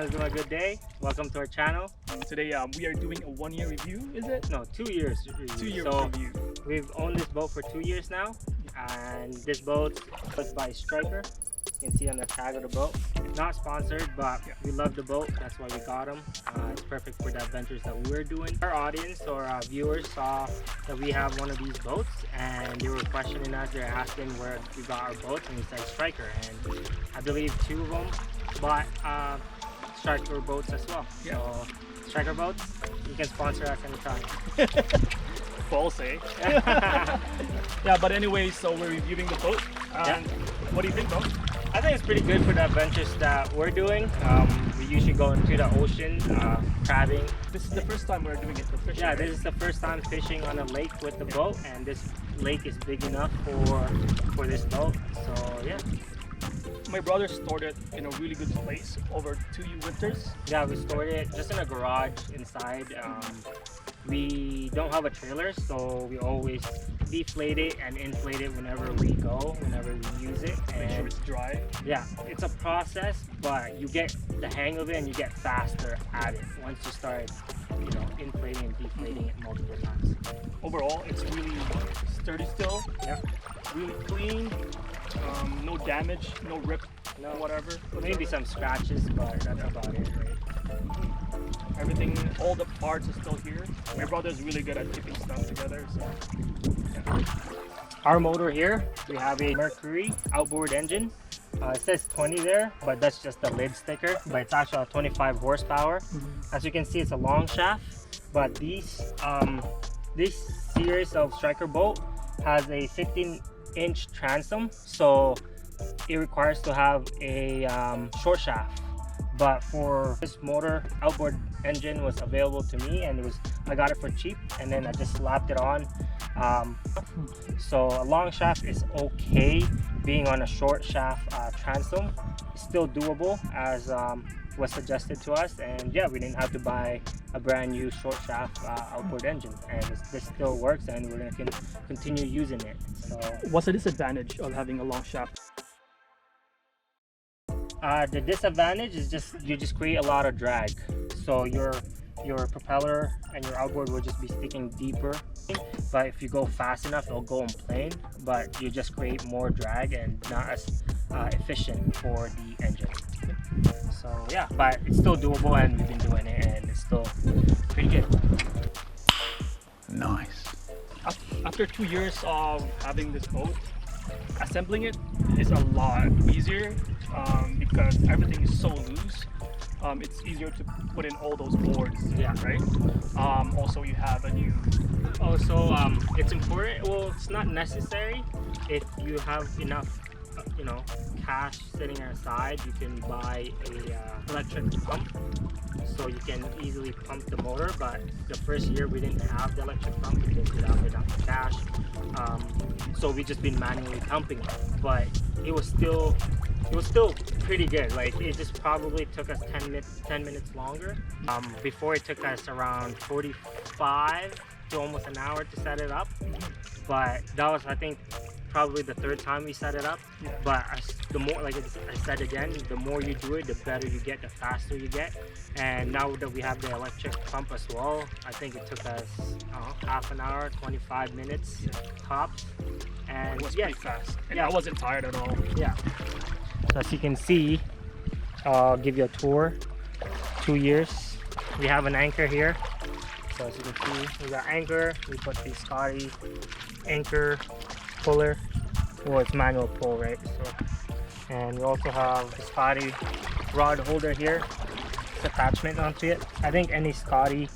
everyone's doing a good day. Welcome to our channel. Today we are doing a 1-year review, is it? No, 2 years review. 2 year So review. we've owned this boat for 2 years now, and this boat was by Stryker. You can see on the tag of the boat. Not sponsored, but we love the boat. That's why we got them. It's perfect for the adventures that we were doing. Our audience or our viewers saw that we have one of these boats, and they were questioning us. They're asking where we got our boats, and we said Stryker. And I believe 2 of them bought Stryker boats as well. Yeah. So Stryker boats, you can sponsor us anytime. False, eh? Yeah, but anyway, so we're reviewing the boat. What do you think, bro? I think it's pretty good for the adventures that we're doing. We usually go into the ocean, crabbing. This is the first time we're doing it for fishing. Yeah, this is the first time fishing on a lake with the boat, and this lake is big enough for this boat. So yeah. My brother stored it in a really good place over 2 winters. Yeah, we stored it just in a garage inside. We don't have a trailer, so we always deflate it and inflate it whenever we go, whenever we use it. Make sure it's dry. Yeah, it's a process, but you get the hang of it and you get faster at it once you start, inflating and deflating it multiple times. Overall, it's really sturdy still. Yeah. Really clean. No damage, no rip, no whatever. Maybe some scratches, but that's about it, right? Everything, all the parts are still here. My brother's really good at keeping stuff together, so yeah. Our motor here, we have a Mercury outboard engine. It says 20 there, but that's just the lid sticker, but it's actually a 25 horsepower. As you can see, it's a long shaft, but this series of Stryker boat has a 15-inch transom, so it requires to have a short shaft. But for this motor, outboard engine was available to me, and I got it for cheap, and then I just slapped it on. So a long shaft is okay. Being on a short shaft transom is still doable, as was suggested to us. And yeah, we didn't have to buy a brand new short shaft outboard engine, and this still works, and we're gonna continue using it. So what's the disadvantage of having a long shaft? The disadvantage is you just create a lot of drag. So your propeller and your outboard will just be sticking deeper. But if you go fast enough, it'll go in plane. But you just create more drag and not as efficient for the engine. So yeah, but it's still doable, and we've been doing it, and it's still pretty good. Nice. After 2 years of having this boat, assembling it is a lot easier because everything is so loose. It's easier to put in all those boards, right? Also, you have a new... it's important. Well, it's not necessary. If you have enough, cash sitting aside, you can buy a electric pump, so you can easily pump the motor. But the first year we didn't have the electric pump because we didn't have enough cash, so we just been manually pumping it. But it was still pretty good. Like, it just probably took us 10 minutes longer. Before it took us around 45 to almost an hour to set it up. But that was, I think, probably the 3rd time we set it up. But the more, like I said again, the more you do it, the better you get, the faster you get. And now that we have the electric pump as well, I think it took us half an hour, 25 minutes tops. And it was pretty fast. And I wasn't tired at all. Yeah. So as you can see, I'll give you a tour. 2 years. We have an anchor here. So as you can see, we got anchor. We put the Scotty anchor puller. Well, it's manual pull, right? So, and we also have the Scotty rod holder here. It's attachment onto it. I think any Scotty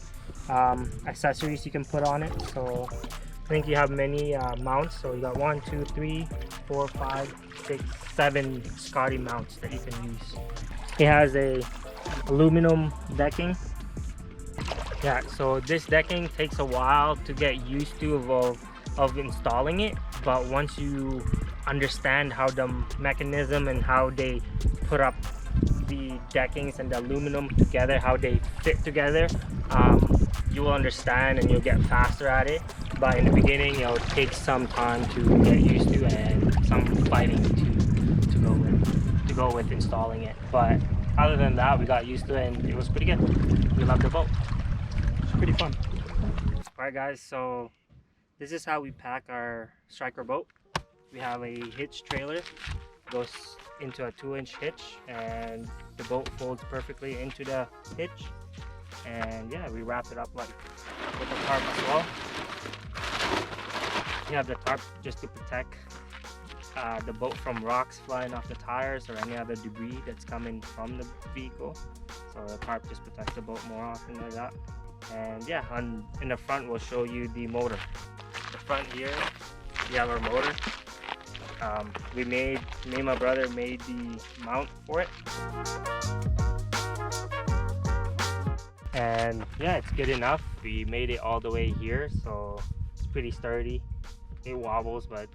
accessories you can put on it. So I think you have many mounts. So you got 1, 2, 3, 4, 5, 6, 7 Scotty mounts that you can use. It has a aluminum decking. Yeah, so this decking takes a while to get used to of installing it, but once you understand how the mechanism and how they put up the deckings and the aluminum together, how they fit together, you will understand and you'll get faster at it. But in the beginning, it'll take some time to get used to and some fighting to go with installing it. But other than that, we got used to it and it was pretty good. We loved the boat. It's pretty fun. Alright guys, so this is how we pack our Stryker boat. We have a hitch trailer, goes into a 2-inch hitch, and the boat folds perfectly into the hitch. And yeah, we wrap it up like with the tarp as well. You have the tarp just to protect the boat from rocks flying off the tires or any other debris that's coming from the vehicle. So the tarp just protects the boat more often like that. And yeah, in the front we'll show you the motor. The front here, we have our motor. Me and my brother made the mount for it. And yeah, it's good enough. We made it all the way here, so it's pretty sturdy. It wobbles, but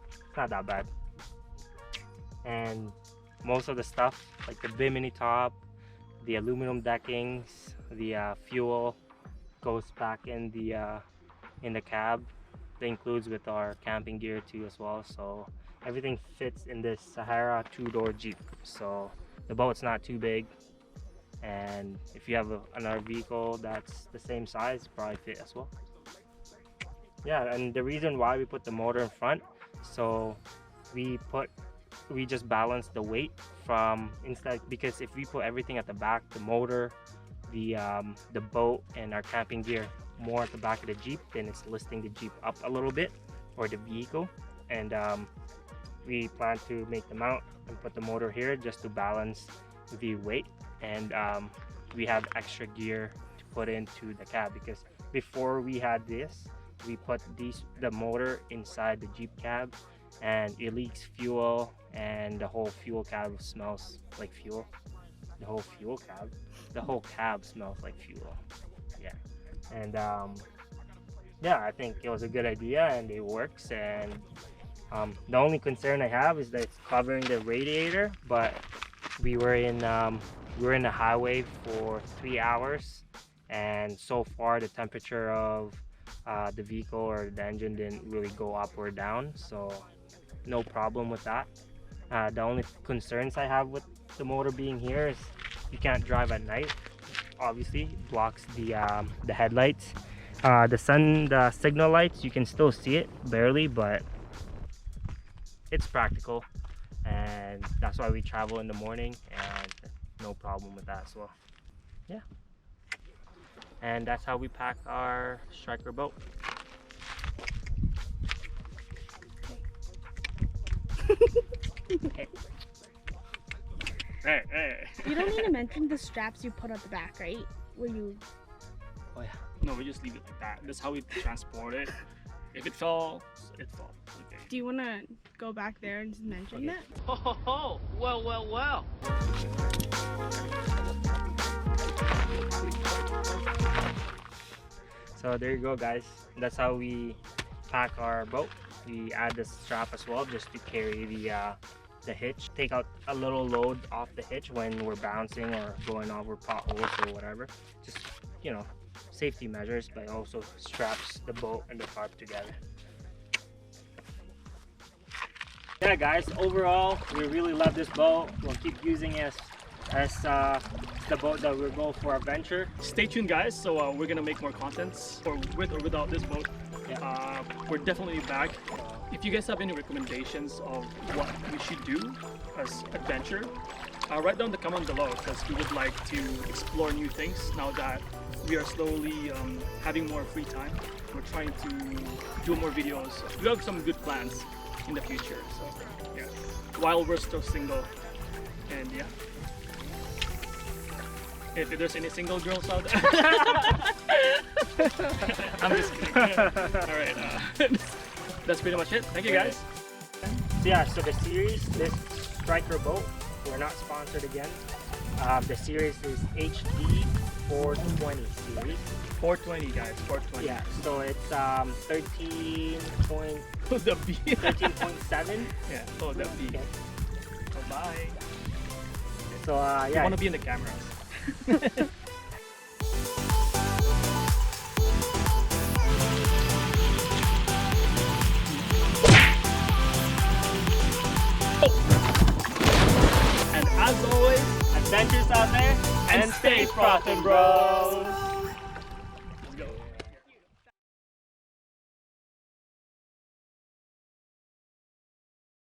it's not that bad. And most of the stuff, like the bimini top, the aluminum deckings, the fuel, goes back in the cab. That includes with our camping gear too as well. So everything fits in this Sahara 2-door Jeep. So the boat's not too big. And if you have another vehicle that's the same size, probably fit as well. Yeah, and the reason why we put the motor in front, so we just balance the weight from inside, because if we put everything at the back, the motor, the boat, and our camping gear more at the back of the Jeep, then it's lifting the Jeep up a little bit, or the vehicle. And we plan to make the mount and put the motor here just to balance the weight. And we have extra gear to put into the cab, because before we had this, we put the motor inside the Jeep cab and it leaks fuel, and the whole fuel cab smells like fuel. The whole cab smells like fuel. Yeah. And yeah, I think it was a good idea and it works. And the only concern I have is that it's covering the radiator, but we were in the highway for 3 hours, and so far the temperature of the vehicle or the engine didn't really go up or down, so no problem with that. The only concerns I have with the motor being here is you can't drive at night. Obviously, it blocks the headlights. The signal lights, you can still see it barely, but it's practical, and that's why we travel in the morning, and no problem with that as well. Yeah, and that's how we pack our Stryker boat. Okay. Hey. You don't need to mention the straps you put on the back, right? Where you... Oh yeah. No, we just leave it like that. That's how we transport it. If it falls, it falls. Okay. Do you want to go back there and just mention that? Oh, well. So there you go, guys. That's how we pack our boat. We add the strap as well, just to carry the hitch. Take out a little load off the hitch when we're bouncing or going over potholes or whatever. Just, you know, safety measures, but also straps the boat and the tarp together. Yeah, guys, overall we really love this boat. We'll keep using it as the boat that we'll go for our venture. Stay tuned, guys. So we're gonna make more contents, or with or without this boat. Yeah. We're definitely back. If you guys have any recommendations of what we should do as adventure, write down the comment below, because we would like to explore new things now that we are slowly having more free time. We're trying to do more videos. We have some good plans in the future, so yeah, while we're still single. And yeah, if there's any single girls out there, I'm just kidding. All right, that's pretty much it. Thank you, guys. Yeah, so the series, this Stryker boat, we're not sponsored again. The series is HD 420 series. 420, guys. 420. Yeah, so it's 13.7. Oh, the B. Yeah. Oh, the B. Okay. Oh, bye. So I yeah. want to be in the cameras. And as always, adventures out there, and stay frothin', bros.